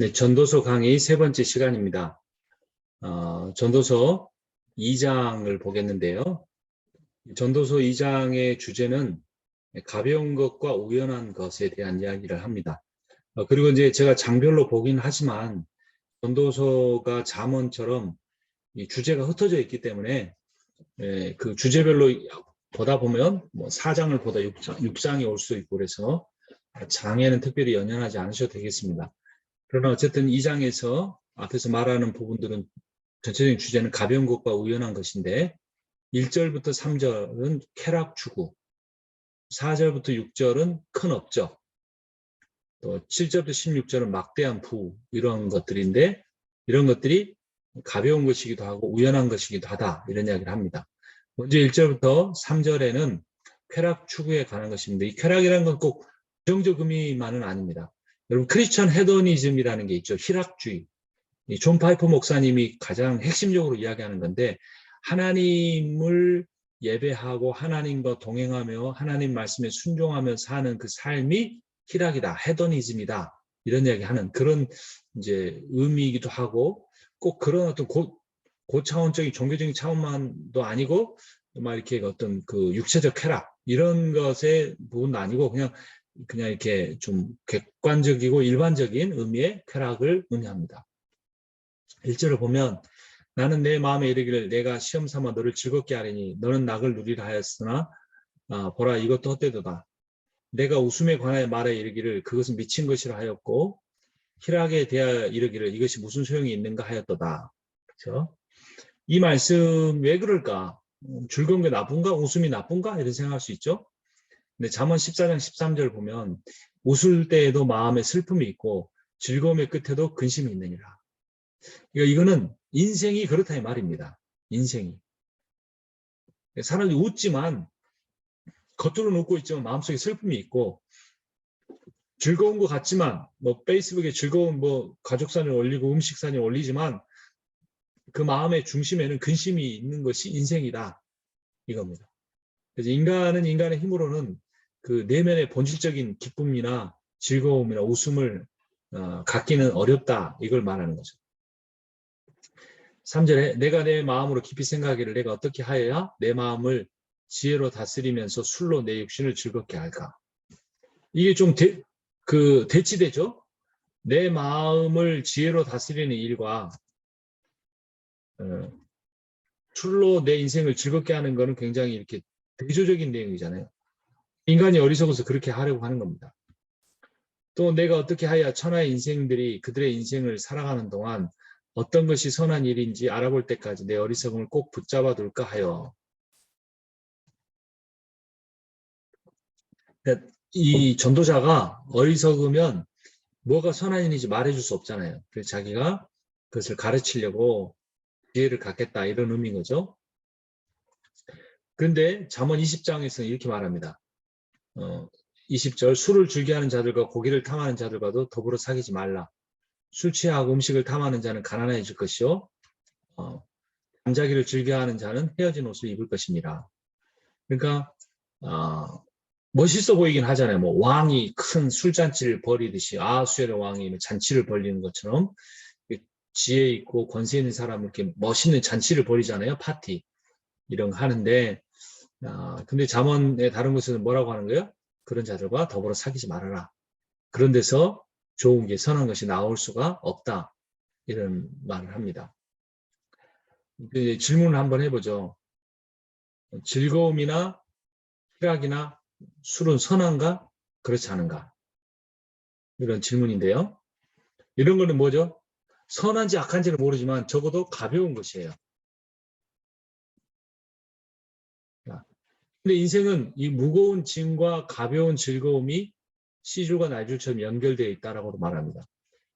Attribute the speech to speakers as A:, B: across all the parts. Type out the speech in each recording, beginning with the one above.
A: 네, 전도서 강의 세 번째 시간입니다. 전도서 2장을 보겠는데요. 전도서 2장의 주제는 가벼운 것과 우연한 것에 대한 이야기를 합니다. 그리고 이제 제가 장별로 보긴 하지만 전도서가 잠언처럼 이 주제가 흩어져 있기 때문에 그 주제별로 보다 보면 뭐 4장을 보다 6장이 올 수 있고 그래서 장에는 특별히 연연하지 않으셔도 되겠습니다. 그러나 어쨌든 2장에서 앞에서 말하는 부분들은 전체적인 주제는 가벼운 것과 우연한 것인데 1절부터 3절은 쾌락 추구, 4절부터 6절은 큰 업적, 또 7절부터 16절은 막대한 부 이런 것들인데 이런 것들이 가벼운 것이기도 하고 우연한 것이기도 하다 이런 이야기를 합니다. 먼저 1절부터 3절에는 쾌락 추구에 관한 것입니다. 이 쾌락이라는 건 꼭 부정적 의미만은 아닙니다. 여러분 크리스천 헤도니즘이라는 게 있죠. 희락주의. 존 파이퍼 목사님이 가장 핵심적으로 이야기하는 건데 하나님을 예배하고 하나님과 동행하며 하나님 말씀에 순종하며 사는 그 삶이 희락이다, 헤도니즘이다 이런 이야기하는 그런 이제 의미이기도 하고 꼭 그런 어떤 고차원적인 종교적인 차원만도 아니고 막 이렇게 어떤 그 육체적 쾌락 이런 것의 부분도 아니고 그냥 이렇게 좀 객관적이고 일반적인 의미의 쾌락을 의미합니다. 1절을 보면 나는 내 마음에 이르기를 내가 시험 삼아 너를 즐겁게 하리니 너는 낙을 누리라 하였으나 보라 이것도 헛되도다. 내가 웃음에 관하여 말해 이르기를 그것은 미친 것이라 하였고 희락에 대하여 이르기를 이것이 무슨 소용이 있는가 하였도다. 그렇죠? 이 말씀 왜 그럴까? 즐거운 게 나쁜가? 웃음이 나쁜가? 이런 생각할 수 있죠. 근데 잠언 14장 13절 보면 웃을 때에도 마음에 슬픔이 있고 즐거움의 끝에도 근심이 있느니라. 이거는 인생이 그렇다 이 말입니다. 인생이. 사람이 웃지만 겉으로는 웃고 있지만 마음속에 슬픔이 있고 즐거운 것 같지만 뭐 페이스북에 즐거운 뭐 가족사진을 올리고 음식사진을 올리지만 그 마음의 중심에는 근심이 있는 것이 인생이다. 이겁니다. 그래서 인간은 인간의 힘으로는 그 내면의 본질적인 기쁨이나 즐거움이나 웃음을 갖기는 어렵다. 이걸 말하는 거죠. 3절에 내가 내 마음으로 깊이 생각하기를 내가 어떻게 하여야 내 마음을 지혜로 다스리면서 술로 내 육신을 즐겁게 할까? 이게 좀 대치되죠? 내 마음을 지혜로 다스리는 일과 술로 내 인생을 즐겁게 하는 것은 굉장히 이렇게 대조적인 내용이잖아요. 인간이 어리석어서 그렇게 하려고 하는 겁니다. 또 내가 어떻게 하여야 천하의 인생들이 그들의 인생을 살아가는 동안 어떤 것이 선한 일인지 알아볼 때까지 내 어리석음을 꼭 붙잡아 둘까 하여. 이 전도자가 어리석으면 뭐가 선한 일인지 말해줄 수 없잖아요. 그래서 자기가 그것을 가르치려고 지혜를 갖겠다 이런 의미인 거죠. 그런데 잠언 20장에서는 이렇게 말합니다. 20절 술을 즐겨하는 자들과 고기를 탐하는 자들과도 더불어 사귀지 말라. 술 취하고 음식을 탐하는 자는 가난해질 것이요 잠자기를 즐겨하는 자는 헤어진 옷을 입을 것이니라. 그러니까 멋있어 보이긴 하잖아요. 뭐 왕이 큰 술잔치를 벌이듯이 아하수에르 왕이 잔치를 벌이는 것처럼 지혜 있고 권세 있는 사람은 이렇게 멋있는 잔치를 벌이잖아요. 파티 이런 거 하는데 근데 잠언의 다른 곳에서는 뭐라고 하는 거예요? 그런 자들과 더불어 사귀지 말아라. 그런 데서 좋은 게 선한 것이 나올 수가 없다. 이런 말을 합니다. 질문을 한번 해보죠. 즐거움이나 쾌락이나 술은 선한가? 그렇지 않은가? 이런 질문인데요. 이런 거는 뭐죠? 선한지 악한지는 모르지만 적어도 가벼운 것이에요. 근데 인생은 이 무거운 짐과 가벼운 즐거움이 시줄과 날줄처럼 연결되어 있다라고 말합니다.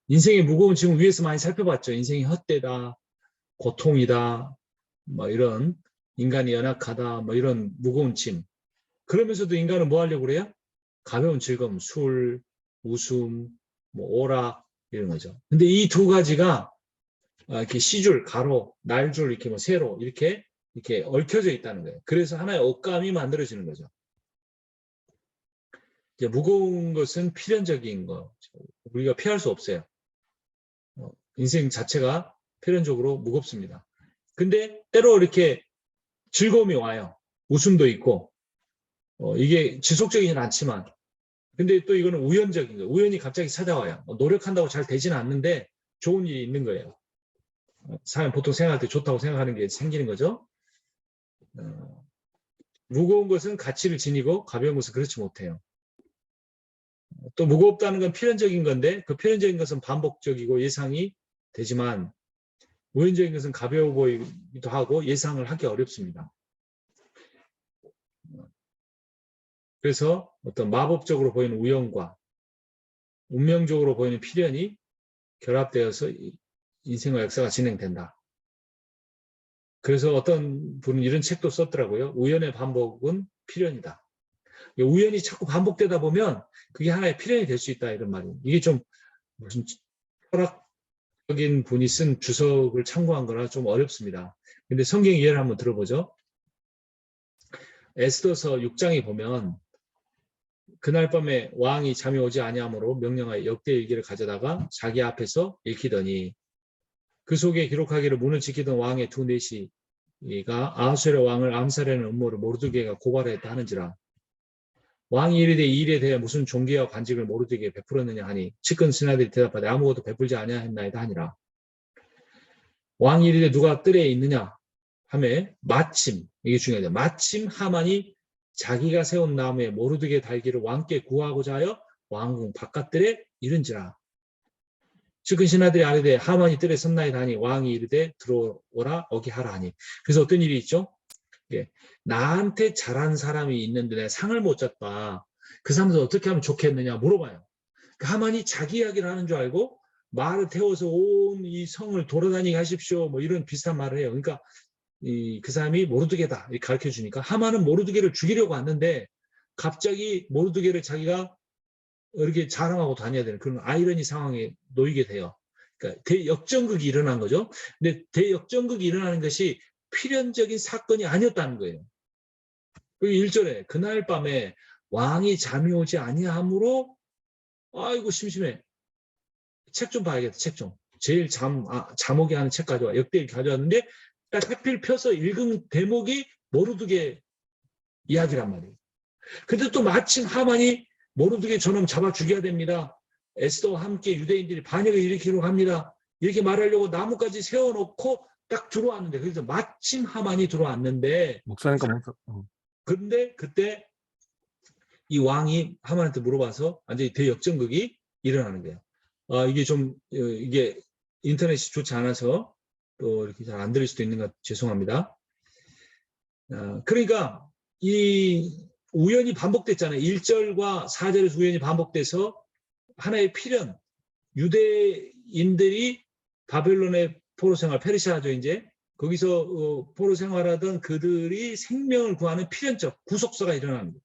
A: 인생의 무거운 짐은 위에서 많이 살펴봤죠. 인생이 헛되다, 고통이다, 뭐 이런 인간이 연약하다, 뭐 이런 무거운 짐. 그러면서도 인간은 뭐 하려고 그래요? 가벼운 즐거움, 술, 웃음, 뭐 오락 이런 거죠. 근데 이 두 가지가 이렇게 시줄, 가로, 날줄 이렇게 뭐 세로 이렇게 얽혀져 있다는 거예요. 그래서 하나의 옷감이 만들어지는 거죠. 이제 무거운 것은 필연적인 거, 우리가 피할 수 없어요. 인생 자체가 필연적으로 무겁습니다. 근데 때로 이렇게 즐거움이 와요. 웃음도 있고 이게 지속적이진 않지만 근데 또 이거는 우연적인 거예요. 우연히 갑자기 찾아와요. 노력한다고 잘 되지는 않는데 좋은 일이 있는 거예요. 사람 보통 생각할 때 좋다고 생각하는 게 생기는 거죠. 무거운 것은 가치를 지니고 가벼운 것은 그렇지 못해요. 또 무겁다는 건 필연적인 건데 그 필연적인 것은 반복적이고 예상이 되지만 우연적인 것은 가벼워 보이기도 하고 예상을 하기 어렵습니다. 그래서 어떤 마법적으로 보이는 우연과 운명적으로 보이는 필연이 결합되어서 인생과 역사가 진행된다. 그래서 어떤 분은 이런 책도 썼더라고요. 우연의 반복은 필연이다. 우연이 자꾸 반복되다 보면 그게 하나의 필연이 될 수 있다 이런 말이에요. 이게 좀 무슨 철학적인 분이 쓴 주석을 참고한 거라 좀 어렵습니다. 근데 성경 이해를 한번 들어보죠. 에스더서 6장에 보면 그날 밤에 왕이 잠이 오지 아니하므로 명령하여 역대 일기를 가져다가 자기 앞에서 읽히더니 그 속에 기록하기를 문을 지키던 왕의 두 내시가 아하수에로 왕을 암살하는 음모를 모르드게가 고발했다 하는지라. 왕이 이르되 이 일에 대해 무슨 존귀와 관직을 모르드게에 베풀었느냐 하니 측근 신하들이 대답하되 아무것도 베풀지 아니하였나이다 하니라. 왕이 이르되 누가 뜰에 있느냐 하매 마침 이게 중요하죠. 마침 하만이 자기가 세운 나무에 모르드게 달기를 왕께 구하고자 하여 왕궁 바깥들에 이른지라. 측근 신하들이 아뢰되 하만이 뜰에 섰나이다 하니 왕이 이르되 들어오라 어기하라 하니. 그래서 어떤 일이 있죠? 예, 나한테 잘한 사람이 있는데 내가 상을 못 줬다. 그 사람들 어떻게 하면 좋겠느냐 물어봐요. 하만이 자기 이야기를 하는 줄 알고 말을 태워서 온 이 성을 돌아다니게 하십시오. 뭐 이런 비슷한 말을 해요. 그러니까 그 사람이 모르드게다 이렇게 가르쳐 주니까 하만은 모르드게를 죽이려고 왔는데 갑자기 모르드게를 자기가 이렇게 자랑하고 다녀야 되는 그런 아이러니 상황에 놓이게 돼요. 그러니까 대역전극이 일어난 거죠. 근데 대역전극이 일어나는 것이 필연적인 사건이 아니었다는 거예요. 그리고 1절에 그날 밤에 왕이 잠이 오지 아니하므로 아이고 심심해. 책 좀 봐야겠다. 책 좀. 제일 잠 오게 하는 책 가져와. 역대일 가져왔는데 딱 하필 펴서 읽은 대목이 모르드게 이야기란 말이에요. 근데 또 마침 하만이 모르드게 저놈 잡아 죽여야 됩니다. 에스더와 함께 유대인들이 반역을 일으키려고 합니다. 이렇게 말하려고 나무까지 세워놓고 딱 들어왔는데 그래서 마침 하만이 들어왔는데
B: 목사니까
A: 근데 그때 이 왕이 하만한테 물어봐서 완전히 대역전극이 일어나는 거예요. 이게 좀 이게 인터넷이 좋지 않아서 또 이렇게 잘 안 들릴 수도 있는 것 죄송합니다. 그러니까 이 우연이 반복됐잖아요. 1절과 4절에서 우연이 반복돼서 하나의 필연, 유대인들이 바벨론의 포로 생활, 페르시아죠 이제 거기서 포로 생활하던 그들이 생명을 구하는 필연적 구속사가 일어나는 거예요.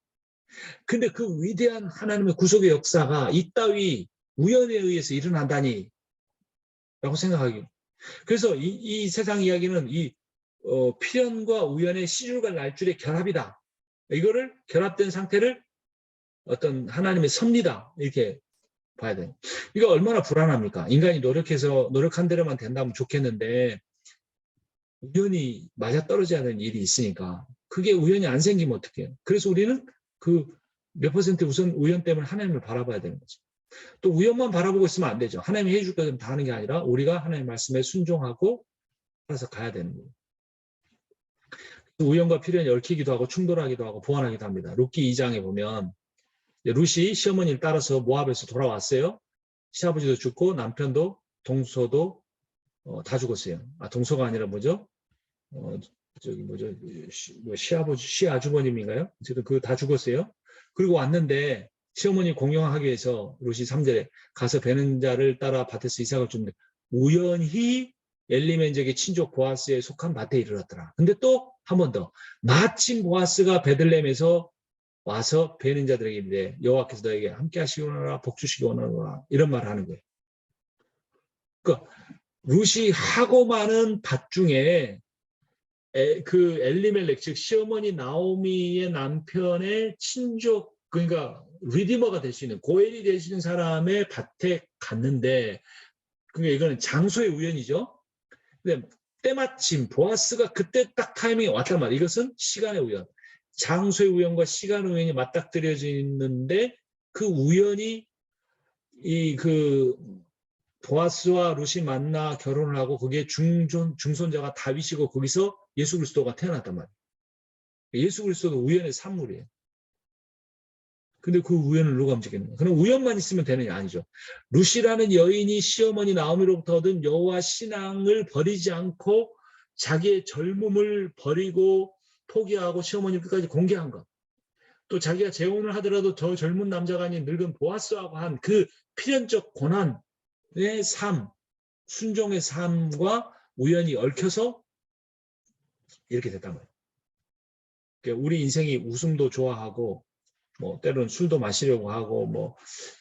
A: 근데 그 위대한 하나님의 구속의 역사가 이따위 우연에 의해서 일어난다니 라고 생각하기. 그래서 이 세상 이야기는 이 필연과 우연의 시줄과 날줄의 결합이다. 이거를 결합된 상태를 어떤 하나님의 섭리다 이렇게 봐야 돼요. 이거 얼마나 불안합니까? 인간이 노력해서 노력한 대로만 된다면 좋겠는데 우연히 맞아떨어져야 되는 일이 있으니까 그게 우연히 안 생기면 어떡해요? 그래서 우리는 그 몇 퍼센트 우선 우연 때문에 하나님을 바라봐야 되는 거죠. 또 우연만 바라보고 있으면 안 되죠. 하나님이 해줄 거면 다 하는 게 아니라 우리가 하나님의 말씀에 순종하고 따라서 가야 되는 거예요. 우연과 필연이 얽히기도 하고 충돌하기도 하고 보완하기도 합니다. 룻기 2장에 보면 룻이 시어머니를 따라서 모압에서 돌아왔어요. 시아버지도 죽고 남편도 동서도 다 죽었어요. 동서가 아니라 뭐죠? 저기 뭐죠? 시아버지, 시아주버님인가요? 어쨌든 그 다 죽었어요. 그리고 왔는데 시어머니 공경하기 위해서 룻이 3절에 가서 베는 자를 따라 밭에서 이삭을 줍는데 우연히 엘리멘적의 친족 보아스에 속한 밭에 이르렀더라. 근데 또 한 번 더 마침 보아스가 베들레헴에서 와서 베는 자들에게 이르되 여호와께서 너에게 함께 하시기 원하노라 복 주시기 원하노라 이런 말을 하는 거예요. 그러니까 룻이 하고 많은 밭 중에 그 엘리멜렉 즉 시어머니 나오미의 남편의 친족 그러니까 리디머가 될 수 있는 고엘이 될 수 있는 사람의 밭에 갔는데 그러니까 이거는 장소의 우연이죠. 근데 때마침 보아스가 그때 딱 타이밍이 왔단 말이에요. 이것은 시간의 우연. 장소의 우연과 시간의 우연이 맞닥뜨려지는데 그 우연이 그 보아스와 룻이 만나 결혼을 하고 거기에 중손자가 다윗이고 거기서 예수 그리스도가 태어났단 말이에요. 예수 그리스도도 우연의 산물이에요. 근데 그 우연을 누가 움직이는 거예요? 그럼 우연만 있으면 되느냐? 아니죠. 룻이라는 여인이 시어머니 나오미로부터 얻은 여호와 신앙을 버리지 않고 자기의 젊음을 버리고 포기하고 시어머니 끝까지 공개한 것. 또 자기가 재혼을 하더라도 저 젊은 남자가 아닌 늙은 보아스하고 한 그 필연적 고난의 삶, 순종의 삶과 우연히 얽혀서 이렇게 됐단 말이에요. 그러니까 우리 인생이 웃음도 좋아하고 뭐 때로는 술도 마시려고 하고 뭐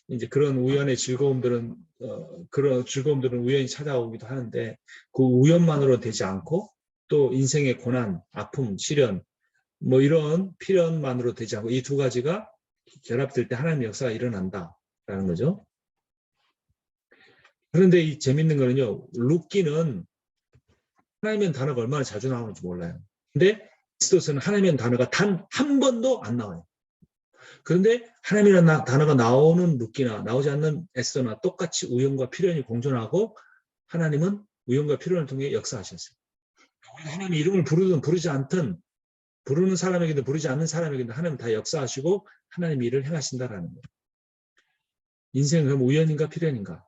A: 이제 그런 우연의 즐거움들은 그런 즐거움들은 우연히 찾아오기도 하는데 그 우연만으로 되지 않고 또 인생의 고난, 아픔, 시련 뭐 이런 필연만으로 되지 않고 이 두 가지가 결합될 때 하나님의 역사가 일어난다라는 거죠. 그런데 이 재밌는 거는요. 룻기는 하나님의 단어가 얼마나 자주 나오는지 몰라요. 근데 에스더서는 하나님의 단어가 단 한 번도 안 나와요. 그런데 하나님이라는 단어가 나오는 룻기나 나오지 않는 에스더나 똑같이 우연과 필연이 공존하고 하나님은 우연과 필연을 통해 역사하셨어요. 우리가 하나님의 이름을 부르든 부르지 않든 부르는 사람에게도 부르지 않는 사람에게도 하나님은 다 역사하시고 하나님 일을 행하신다라는 거예요. 인생은 그럼 우연인가 필연인가?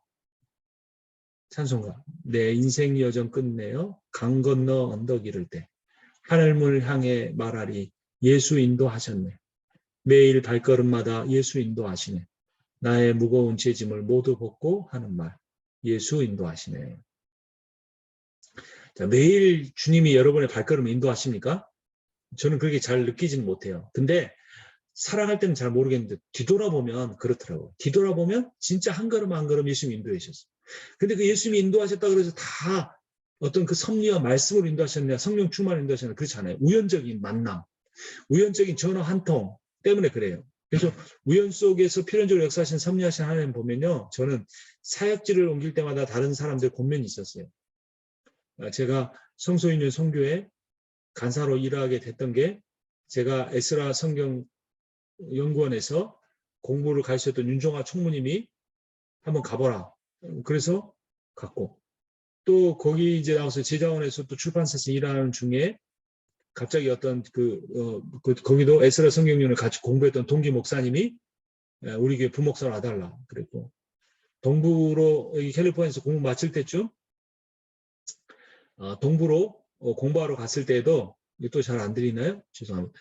A: 찬송가. 내 인생 여정 끝내어 강 건너 언덕 이를 때 하늘문을 향해 말하리 예수 인도하셨네. 매일 발걸음마다 예수 인도하시네. 나의 무거운 죄짐을 모두 벗고 하는 말. 예수 인도하시네. 자, 매일 주님이 여러분의 발걸음을 인도하십니까? 저는 그렇게 잘 느끼지는 못해요. 근데 살아갈 때는 잘 모르겠는데 뒤돌아보면 그렇더라고요. 뒤돌아보면 진짜 한 걸음 한 걸음 예수님이 인도해 주셨어요. 근데 그 예수님이 인도하셨다 그래서 다 어떤 그 섭리와 말씀으로 인도하셨냐, 성령 충만을 인도하셨냐, 그렇지 않아요. 우연적인 만남, 우연적인 전화 한 통 때문에 그래요. 그래서 우연 속에서 필연적으로 역사하신 섭리하신 하나님 보면요. 저는 사역지를 옮길 때마다 다른 사람들 권면이 있었어요. 제가 성소인율 선교회 간사로 일하게 됐던 게 제가 에스라 성경 연구원에서 공부를 가르쳤던 윤종아 총무님이 한번 가보라. 그래서 갔고 또 거기 이제 나와서 제자원에서 또 출판사에서 일하는 중에 갑자기 어떤 거기도 에스라 성경론을 같이 공부했던 동기 목사님이 우리 교회 부목사로 와달라 그랬고 동부로 캘리포니아에서 공부 마칠 때쯤 동부로 공부하러 갔을 때에도 또 잘 안 들리나요? 죄송합니다.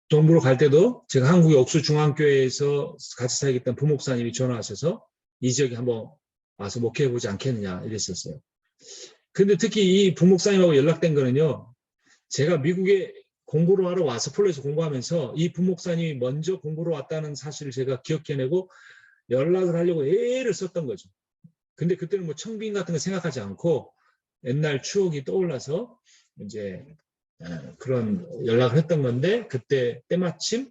A: 동부로 갈 때도 제가 한국의 옥수중앙교회에서 같이 사역했던 부목사님이 전화하셔서 이 지역에 한번 와서 목회해보지 않겠느냐 이랬었어요. 근데 특히 이 부목사님하고 연락된 거는요. 제가 미국에 공부를 하러 와서 폴로에서 공부하면서 이 부목사님이 먼저 공부로 왔다는 사실을 제가 기억해내고 연락을 하려고 애를 썼던 거죠. 근데 그때는 뭐 청빈 같은 거 생각하지 않고 옛날 추억이 떠올라서 이제 그런 연락을 했던 건데 그때 때마침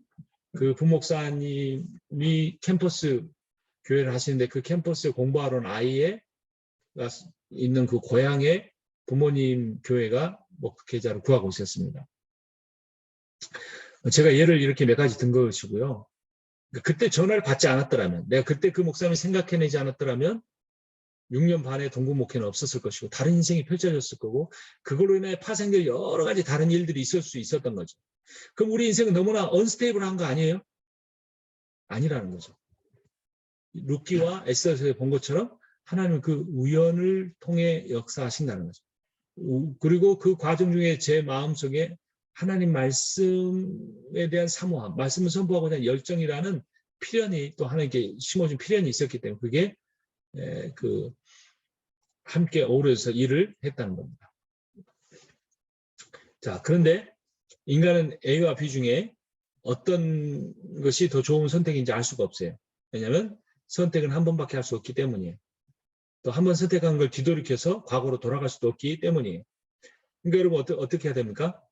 A: 그 부목사님이 캠퍼스 교회를 하시는데 그 캠퍼스에 공부하러 온 아이가 있는 그 고향의 부모님 교회가 목회자를 구하고 있었습니다. 제가 예를 이렇게 몇 가지 든 것이고요. 그때 전화를 받지 않았더라면 내가 그때 그 목사님이 생각해내지 않았더라면 6년 반의 동부 목회는 없었을 것이고 다른 인생이 펼쳐졌을 거고 그걸로 인해 파생될 여러 가지 다른 일들이 있을 수 있었던 거죠. 그럼 우리 인생은 너무나 언스테이블한 거 아니에요? 아니라는 거죠. 룻기와 에스더에서 본 것처럼 하나님은 그 우연을 통해 역사하신다는 거죠. 그리고 그 과정 중에 제 마음속에 하나님 말씀에 대한 사모함, 말씀을 선포하고자 하는 열정이라는 필연이 또 하나님께 심어준 필연이 있었기 때문에 그게 함께 어우러져서 일을 했다는 겁니다. 자, 그런데 인간은 A와 B 중에 어떤 것이 더 좋은 선택인지 알 수가 없어요. 왜냐하면 선택은 한 번밖에 할 수 없기 때문이에요. 또 한 번 선택한 걸 뒤돌이켜서 과거로 돌아갈 수도 없기 때문이에요. 그러니까 여러분 어떻게 해야 됩니까?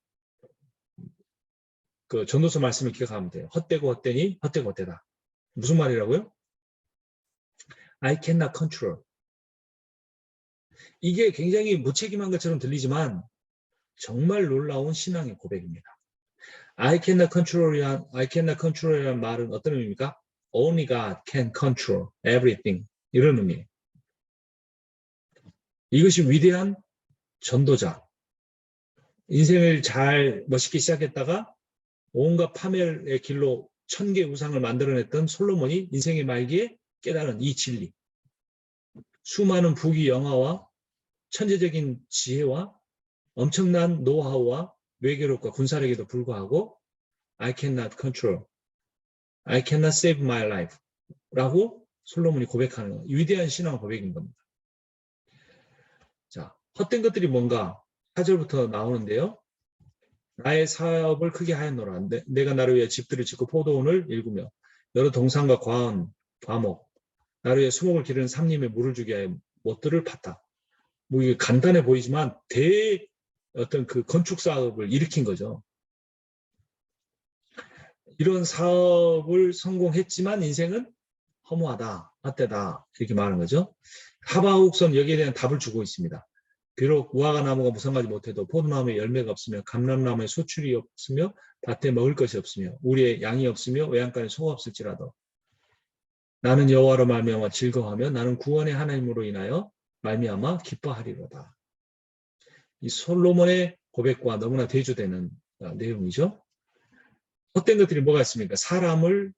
A: 그 전도서 말씀을 기억하면 돼요. 헛되고 헛되니 헛되고 헛되다. 무슨 말이라고요? I cannot control. 이게 굉장히 무책임한 것처럼 들리지만 정말 놀라운 신앙의 고백입니다. I cannot control이라는 말은 어떤 의미입니까? Only God can control everything. 이런 의미예요. 이것이 위대한 전도자. 인생을 잘 멋있게 시작했다가 온갖 파멸의 길로 1000개의 우상을 만들어냈던 솔로몬이 인생의 말기에 깨달은 이 진리. 수많은 부귀 영화와 천재적인 지혜와 엄청난 노하우와 외교력과 군사력에도 불구하고 I cannot control, I cannot save my life 라고 솔로몬이 고백하는 위대한 신앙 고백인 겁니다. 자, 헛된 것들이 뭔가 4절부터 나오는데요. 나의 사업을 크게 하였노라. 내가 나를 위해 집들을 짓고 포도원을 일구며 여러 동산과 과목, 나를 위해 수목을 기르는 삼림에 물을 주게 하여 못들을 팠다. 뭐 이게 간단해 보이지만 어떤 그 건축 사업을 일으킨 거죠. 이런 사업을 성공했지만 인생은 허무하다, 헛되다 이렇게 말하는 거죠. 하바국서는 여기에 대한 답을 주고 있습니다. 비록 무화과 나무가 무성하지 못해도 포도나무에 열매가 없으며 감람나무에 소출이 없으며 밭에 먹을 것이 없으며 우리의 양이 없으며 외양간에 소가 없을지라도 나는 여호와로 말미암아 즐거워하며 나는 구원의 하나님으로 인하여 말미암아 기뻐하리로다. 이 솔로몬의 고백과 너무나 대조되는 내용이죠. 헛된 것들이 뭐가 있습니까? 사람을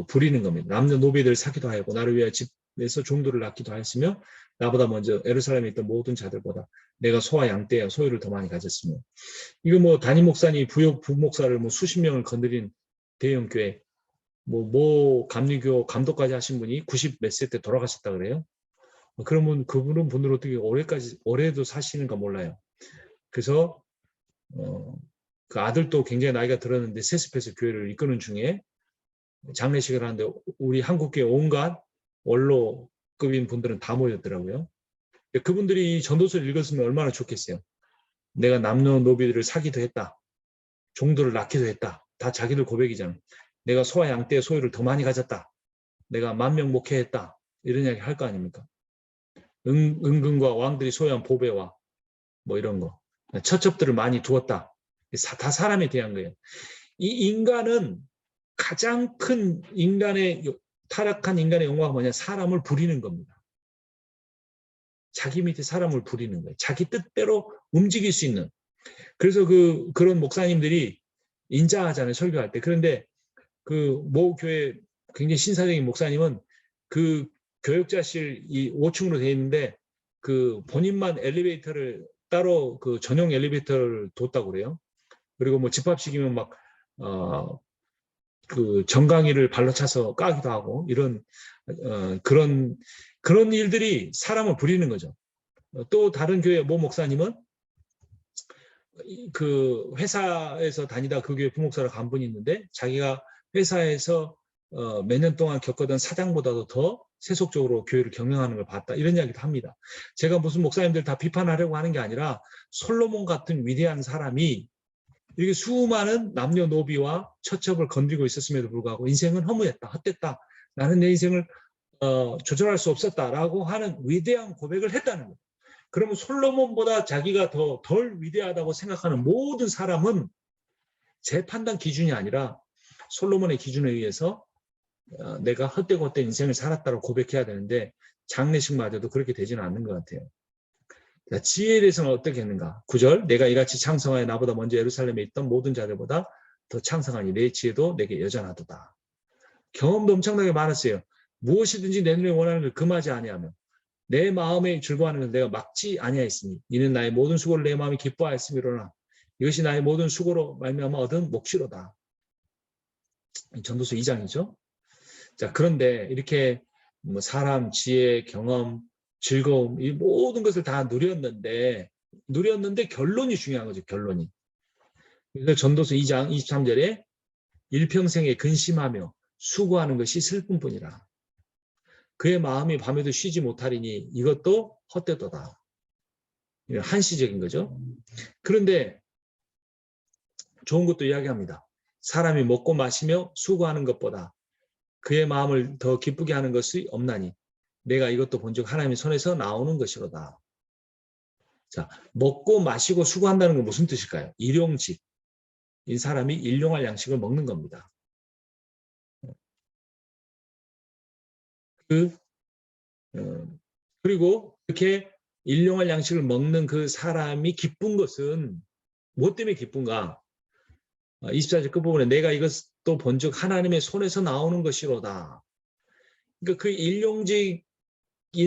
A: 부리는 겁니다. 남녀노비들 사기도 하였고 나를 위하여 집에서 종들을 낳기도 하였으며 나보다 먼저 예루살렘에 있던 모든 자들보다 내가 소와 양떼와 소유를 더 많이 가졌으며 이거 뭐 담임 목사님 부목사를 뭐 수십 명을 건드린 대형 교회 감리교 감독까지 하신 분이 90 몇 세 때 돌아가셨다 그래요. 그러면 그분은 어떻게 올해도 사시는가 몰라요. 그래서 그 아들도 굉장히 나이가 들었는데 세습해서 교회를 이끄는 중에 장례식을 하는데 우리 한국교회 온갖 원로급인 분들은 다 모였더라고요. 그분들이 전도서를 읽었으면 얼마나 좋겠어요. 내가 남녀노비들을 사기도 했다. 종들을 낳기도 했다. 다 자기들 고백이잖아. 내가 소와 양떼의 소유를 더 많이 가졌다. 내가 10,000명 목회했다. 이런 이야기 할 거 아닙니까? 은근과 왕들이 소유한 보배와 뭐 이런 거. 처첩들을 많이 두었다. 다 사람에 대한 거예요. 이 인간은 가장 큰 타락한 인간의 영화가 뭐냐? 사람을 부리는 겁니다. 자기 밑에 사람을 부리는 거예요. 자기 뜻대로 움직일 수 있는. 그래서 그런 목사님들이 인자하잖아요. 설교할 때. 그런데 모 교회 굉장히 신사적인 목사님은 그 교역자실 5층으로 되어 있는데 본인만 엘리베이터를 따로 전용 엘리베이터를 뒀다고 그래요. 그리고 뭐 집합식이면 막 정강이를 발로 차서 까기도 하고 이런 그런 일들이 사람을 부리는 거죠. 또 다른 교회 모 목사님은 그 회사에서 다니다 그 교회 부목사로 간 분이 있는데 자기가 회사에서 몇 년 동안 겪었던 사장보다도 더 세속적으로 교회를 경영하는 걸 봤다. 이런 이야기도 합니다. 제가 무슨 목사님들 다 비판하려고 하는 게 아니라 솔로몬 같은 위대한 사람이 이렇게 수많은 남녀노비와 처첩을 건드리고 있었음에도 불구하고 인생은 허무했다, 헛됐다. 나는 내 인생을 조절할 수 없었다라고 하는 위대한 고백을 했다는 거예요. 그러면 솔로몬보다 자기가 덜 위대하다고 생각하는 모든 사람은 제 판단 기준이 아니라 솔로몬의 기준에 의해서 내가 헛되고 헛된 인생을 살았다고 고백해야 되는데 장례식마저도 그렇게 되지는 않는 것 같아요. 지혜에 대해서는 어떻게 했는가? 9절 내가 이같이 창성하여 나보다 먼저 예루살렘에 있던 모든 자들보다 더 창성하니 내 지혜도 내게 여전하도다. 경험도 엄청나게 많았어요. 무엇이든지 내 눈에 원하는 걸 금하지 아니하며 내 마음에 즐거워하는 것을 내가 막지 아니하였으니 이는 나의 모든 수고를 내 마음이 기뻐하였음이로나 이것이 나의 모든 수고로 말미암아 얻은 몫이로다. 전도서 2장이죠. 자, 그런데 이렇게 뭐 사람, 지혜, 경험, 즐거움 이 모든 것을 다 누렸는데 결론이 중요한 거죠. 결론이. 그래서 전도서 2장 23절에 일평생에 근심하며 수고하는 것이 슬픔뿐이라. 그의 마음이 밤에도 쉬지 못하리니 이것도 헛되도다. 한시적인 거죠. 그런데 좋은 것도 이야기합니다. 사람이 먹고 마시며 수고하는 것보다 그의 마음을 더 기쁘게 하는 것이 없나니 내가 이것도 본즉 하나님의 손에서 나오는 것이로다. 자, 먹고 마시고 수고한다는 건 무슨 뜻일까요? 일용직. 이 사람이 일용할 양식을 먹는 겁니다. 그리고 이렇게 일용할 양식을 먹는 그 사람이 기쁜 것은 무엇 때문에 기쁜가? 24절 끝부분에 내가 이것도 본즉 하나님의 손에서 나오는 것이로다. 그러니까 그 일용직인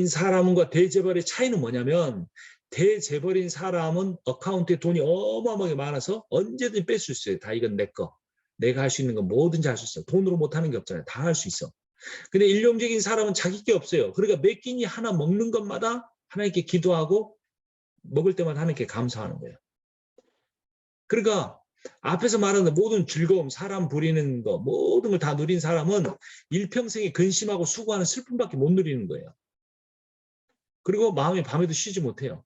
A: 사람과 대재벌의 차이는 뭐냐면 대재벌인 사람은 어카운트에 돈이 어마어마하게 많아서 언제든지 뺄 수 있어요. 다 이건 내 거. 내가 할 수 있는 건 뭐든지 할 수 있어. 돈으로 못하는 게 없잖아요. 다 할 수 있어. 근데 일용직인 사람은 자기 게 없어요. 그러니까 몇 끼니 하나 먹는 것마다 하나님께 기도하고 먹을 때마다 하나님께 감사하는 거예요. 그러니까 앞에서 말하는 모든 즐거움, 사람 부리는 거, 모든 걸 다 누린 사람은 일평생에 근심하고 수고하는 슬픔밖에 못 누리는 거예요. 그리고 마음이 밤에도 쉬지 못해요.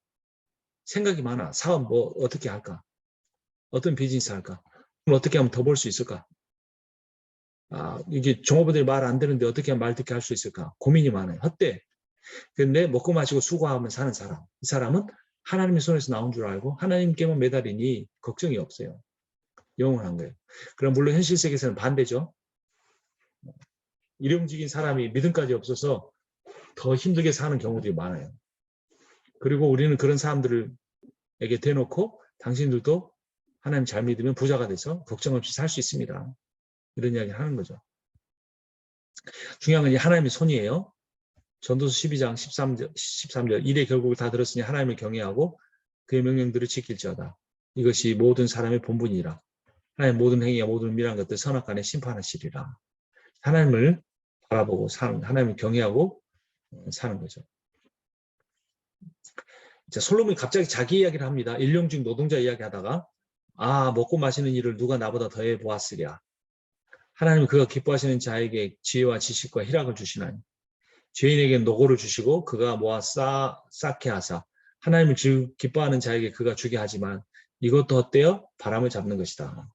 A: 생각이 많아. 사업 뭐 어떻게 할까? 어떤 비즈니스 할까? 그럼 어떻게 하면 더 벌 수 있을까? 이게 종업원들이 말 안 되는데 어떻게 하면 말 듣게 할 수 있을까? 고민이 많아요. 헛돼. 근데 먹고 마시고 수고하면 사는 사람. 이 사람은 하나님의 손에서 나온 줄 알고 하나님께만 매달리니 걱정이 없어요. 영원한 거예요. 그럼 물론 현실 세계에서는 반대죠. 일용직인 사람이 믿음까지 없어서 더 힘들게 사는 경우들이 많아요. 그리고 우리는 그런 사람들에게 대놓고 당신들도 하나님 잘 믿으면 부자가 돼서 걱정 없이 살 수 있습니다. 이런 이야기를 하는 거죠. 중요한 건 하나님의 손이에요. 전도서 12장 13절 이래 결국을 다 들었으니 하나님을 경외하고 그의 명령들을 지킬지어다. 이것이 모든 사람의 본분이라. 하나님 모든 행위와 모든 미련한 것들 선악간에 심판하시리라. 하나님을 바라보고 하나님을 경외하고 사는 거죠. 자, 솔로몬이 갑자기 자기 이야기를 합니다. 일용직 노동자 이야기하다가 먹고 마시는 일을 누가 나보다 더해 보았으랴. 하나님은 그가 기뻐하시는 자에게 지혜와 지식과 희락을 주시나니 죄인에게 노고를 주시고 그가 모아 쌓게 하사 하나님을 기뻐하는 자에게 그가 주게 하지만 이것도 헛되어 바람을 잡는 것이다.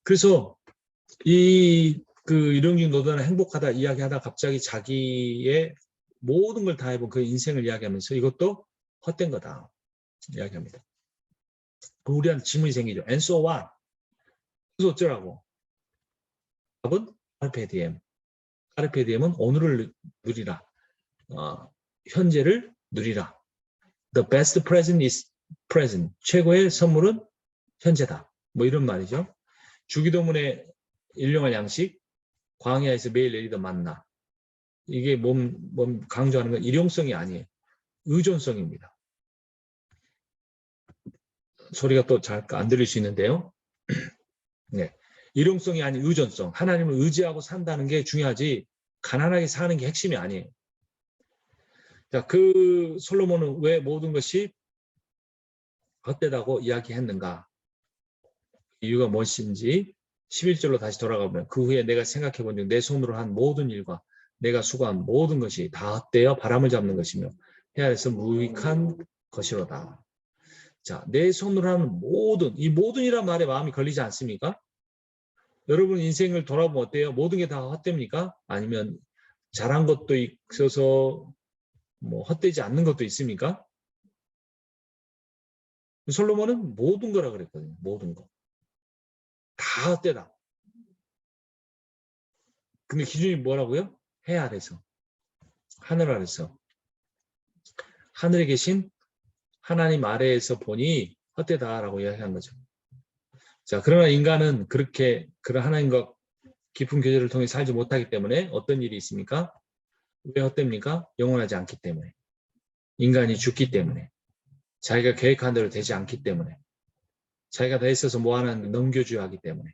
A: 그래서 일용직 노동자는 행복하다 이야기하다 갑자기 자기의 모든 걸 다 해본 그 인생을 이야기하면서 이것도 헛된 거다 이야기합니다. 우리한테 질문이 생기죠. And so what? 그래서 어쩌라고? 답은 카르페 디엠. 카르페 디엠은 오늘을 누리라. 현재를 누리라. The best present is present. 최고의 선물은 현재다. 뭐 이런 말이죠. 주기도문의 일용할 양식, 광야에서 매일 내리던 만나. 이게 몸 강조하는 건 일용성이 아니에요. 의존성입니다. 소리가 또 잘 안 들릴 수 있는데요. 네. 일용성이 아닌 의존성. 하나님을 의지하고 산다는 게 중요하지 가난하게 사는 게 핵심이 아니에요. 자, 그 솔로몬은 왜 모든 것이 헛되다고 이야기했는가? 이유가 무엇인지 11절로 다시 돌아가보면 그 후에 내가 생각해본 즉 내 손으로 한 모든 일과 내가 수고한 모든 것이 다 헛되어 바람을 잡는 것이며 해안에서 무익한 것이로다. 자, 내 손으로 하는 이 모든이란 말에 마음이 걸리지 않습니까? 여러분 인생을 돌아보면 어때요? 모든 게 다 헛됩니까? 아니면 잘한 것도 있어서 뭐 헛되지 않는 것도 있습니까? 솔로몬은 모든 거라 그랬거든요. 모든 거. 다 헛되다. 근데 기준이 뭐라고요? 해 아래서. 하늘 아래서. 하늘에 계신 하나님 아래에서 보니 헛되다라고 이야기한 거죠. 자, 그러나 인간은 그런 하나님과 깊은 교제를 통해 살지 못하기 때문에 어떤 일이 있습니까? 왜 헛됩니까? 영원하지 않기 때문에. 인간이 죽기 때문에. 자기가 계획한 대로 되지 않기 때문에. 자기가 다 있어서 뭐하는 넘겨줘야 하기 때문에.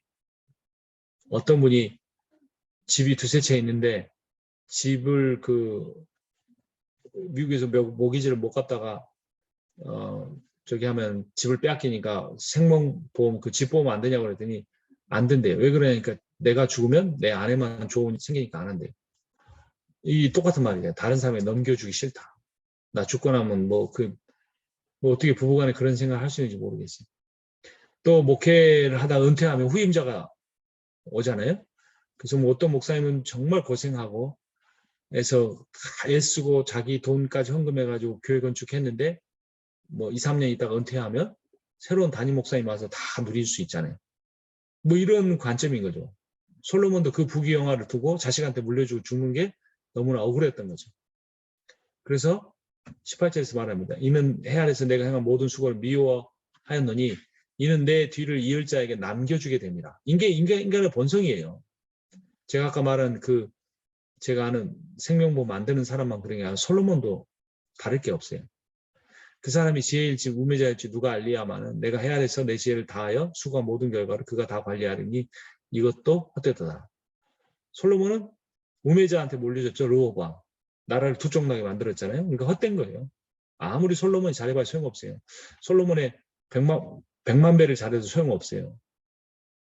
A: 어떤 분이 집이 두세 채 있는데 집을 미국에서 모기지를 못 갖다가 하면 집을 빼앗기니까 생명보험 집보험 안 되냐고 그랬더니 안 된대요. 왜 그러냐니까 내가 죽으면 내 아내만 좋은 일이 생기니까 안 한대요. 이 똑같은 말이에요. 다른 사람에 넘겨주기 싫다. 나 죽고 나면 어떻게 부부간에 그런 생각을 할 수 있는지 모르겠어요. 또 목회를 하다 은퇴하면 후임자가 오잖아요. 그래서 뭐 어떤 목사님은 정말 고생하고 해서 다 애쓰고 자기 돈까지 헌금해가지고 교회 건축했는데 뭐 2, 3년 있다가 은퇴하면 새로운 담임 목사님 와서 다 누릴 수 있잖아요. 뭐 이런 관점인 거죠. 솔로몬도 그 부귀영화를 두고 자식한테 물려주고 죽는 게 너무나 억울했던 거죠. 그래서 18절에서 말합니다. 이는 해 아래서 내가 행한 모든 수고를 미워하였노니 이는 내 뒤를 이을 자에게 남겨주게 됩니다. 이게 인간의 본성이에요. 제가 아까 말한 그 제가 아는 생명보 만드는 사람만 그런 게 아니라 솔로몬도 다를 게 없어요. 그 사람이 지혜일지 우매자일지 누가 알리야마는 내가 해 아래서 내 지혜를 다하여 수고한 모든 결과를 그가 다 관리하리니 이것도 헛되도다. 솔로몬은 우매자한테 몰려줬죠. 르호보암. 나라를 두 쪽 나게 만들었잖아요. 그러니까 헛된 거예요. 아무리 솔로몬이 잘해봐야 소용없어요. 솔로몬의 100만 배를 잘해도 소용없어요.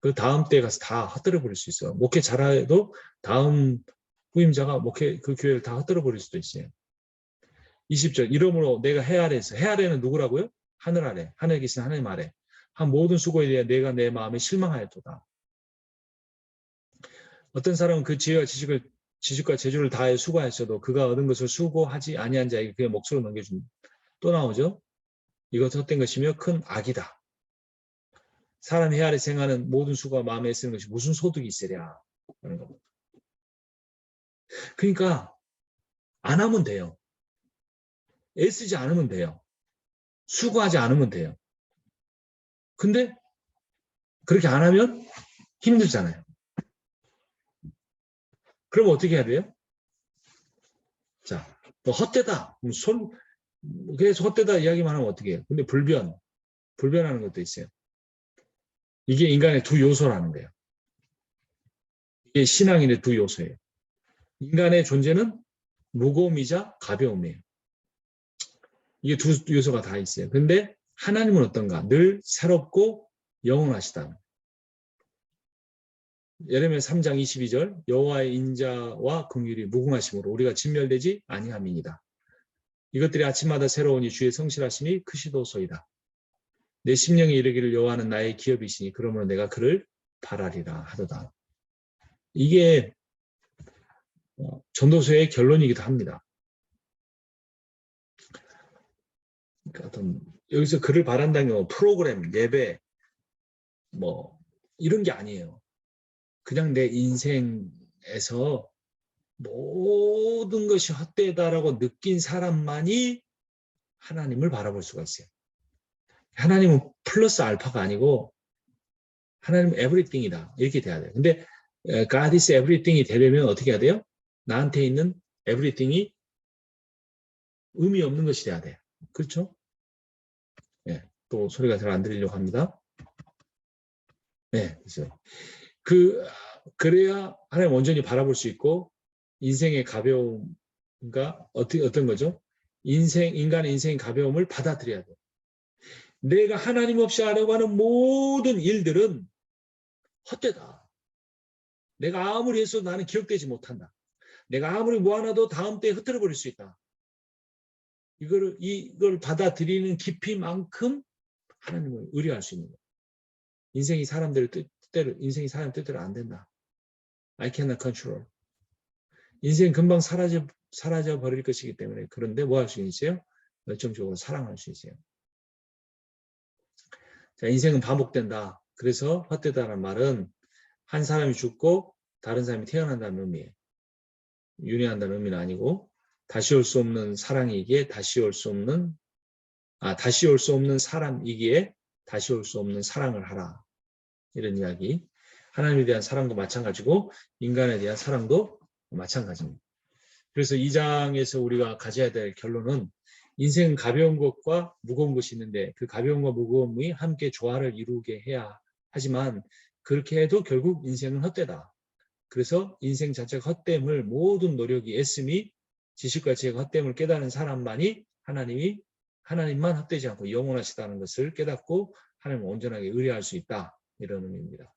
A: 그 다음 때에 가서 다 헛들어 버릴 수 있어요. 목회 잘해도 다음 후임자가 목회 그 교회를 다 헛들어 버릴 수도 있어요. 20절 이러므로 내가 해 아래에서 해 아래는 누구라고요? 하늘 아래. 하늘에 계신 하나님 아래. 한 모든 수고에 대해 내가 내 마음에 실망하였도다. 어떤 사람은 그 지혜와 지식과 재주를 다해 수고하였어도 그가 얻은 것을 수고하지 아니한 자에게 그의 몫으로 넘겨준다. 또 나오죠. 이것 헛된 것이며 큰 악이다. 사람 해 아래 생하는 모든 수고와 마음에 쓰는 것이 무슨 소득이 있으랴. 그런 겁니다. 그러니까 안 하면 돼요. 애쓰지 않으면 돼요. 수고하지 않으면 돼요. 근데 그렇게 안 하면 힘들잖아요. 그럼 어떻게 해야 돼요? 자, 뭐 헛되다. 계속 헛되다 이야기만 하면 어떻게 해요? 근데 불변하는 것도 있어요. 이게 인간의 두 요소라는 거예요. 이게 신앙인의 두 요소예요. 인간의 존재는 무거움이자 가벼움이에요. 이게 두 요소가 다 있어요. 근데 하나님은 어떤가? 늘 새롭고 영원하시다. 예레미야 3장 22절 여호와의 인자와 긍휼이 무궁하심으로 우리가 진멸되지 아니함이니이다. 이것들이 아침마다 새로우니 주의 성실하심이 크시도소이다. 내 심령이 이르기를 여호와는 나의 기업이시니 그러므로 내가 그를 바라리라 하도다. 이게 전도서의 결론이기도 합니다. 그러니까 어떤 여기서 그를 바란다는 건 프로그램, 예배 뭐 이런 게 아니에요. 그냥 내 인생에서 모든 것이 헛되다라고 느낀 사람만이 하나님을 바라볼 수가 있어요. 하나님은 플러스 알파가 아니고 하나님은 everything이다. 이렇게 돼야 돼요. 근데 God is everything이 되려면 어떻게 해야 돼요? 나한테 있는 everything이 의미 없는 것이 돼야 돼요. 그렇죠? 네, 또 소리가 잘 안 들리려고 합니다. 네, 그래서 그래야 하나님 온전히 바라볼 수 있고 인생의 가벼움과 어떤 거죠? 인간의 인생의 가벼움을 받아들여야 돼요. 내가 하나님 없이 하려고 하는 모든 일들은 헛되다. 내가 아무리 했어도 나는 기억되지 못한다. 내가 아무리 모아놔도 다음 때에 흐트러 버릴 수 있다. 이걸 받아들이는 깊이만큼 하나님을 의뢰할 수 있는 거예요. 인생이 사람 뜻대로 안 된다. I cannot control. 인생 금방 사라져 버릴 것이기 때문에 그런데 뭐 할 수 있어요? 열정적으로 사랑할 수 있어요. 자, 인생은 반복된다. 그래서 헛되다는 말은 한 사람이 죽고 다른 사람이 태어난다는 의미예요. 윤회한다는 의미는 아니고 다시 올 수 없는 사랑이기에 다시 올 수 없는 사람이기에 다시 올 수 없는 사랑을 하라. 이런 이야기. 하나님에 대한 사랑도 마찬가지고 인간에 대한 사랑도 마찬가지입니다. 그래서 이 장에서 우리가 가져야 될 결론은 인생은 가벼운 것과 무거운 것이 있는데 그 가벼움과 무거움이 함께 조화를 이루게 해야 하지만 그렇게 해도 결국 인생은 헛되다. 그래서 인생 자체가 헛됨을 모든 노력이 애씀이 지식과 지혜가 헛됨을 깨달은 사람만이 하나님만 헛되지 않고 영원하시다는 것을 깨닫고 하나님을 온전하게 의뢰할 수 있다. 이런 의미입니다.